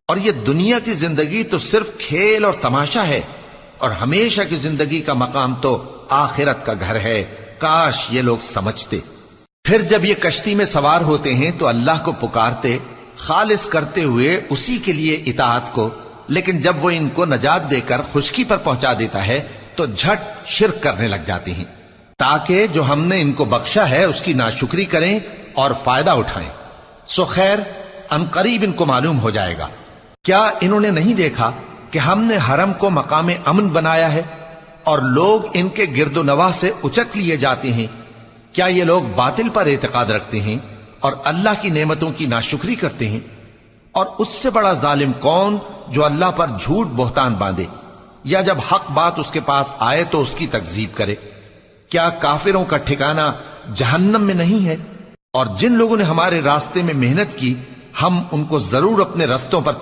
اور یہ دنیا کی زندگی تو صرف کھیل اور تماشا ہے، اور ہمیشہ کی زندگی کا مقام تو آخرت کا گھر ہے۔ کاش یہ لوگ سمجھتے۔ پھر جب یہ کشتی میں سوار ہوتے ہیں تو اللہ کو پکارتے، خالص کرتے ہوئے اسی کے لیے اطاعت کو، لیکن جب وہ ان کو نجات دے کر خشکی پر پہنچا دیتا ہے تو جھٹ شرک کرنے لگ جاتے ہیں، تاکہ جو ہم نے ان کو بخشا ہے اس کی ناشکری کریں اور فائدہ اٹھائیں۔ سو خیر ان قریب ان کو معلوم ہو جائے گا۔ کیا انہوں نے نہیں دیکھا کہ ہم نے حرم کو مقام امن بنایا ہے اور لوگ ان کے گرد و نواح سے اچک لیے جاتے ہیں؟ کیا یہ لوگ باطل پر اعتقاد رکھتے ہیں اور اللہ کی نعمتوں کی ناشکری کرتے ہیں؟ اور اس سے بڑا ظالم کون جو اللہ پر جھوٹ بہتان باندھے، یا جب حق بات اس کے پاس آئے تو اس کی تکذیب کرے؟ کیا کافروں کا ٹھکانہ جہنم میں نہیں ہے؟ اور جن لوگوں نے ہمارے راستے میں محنت کی ہم ان کو ضرور اپنے رستوں پر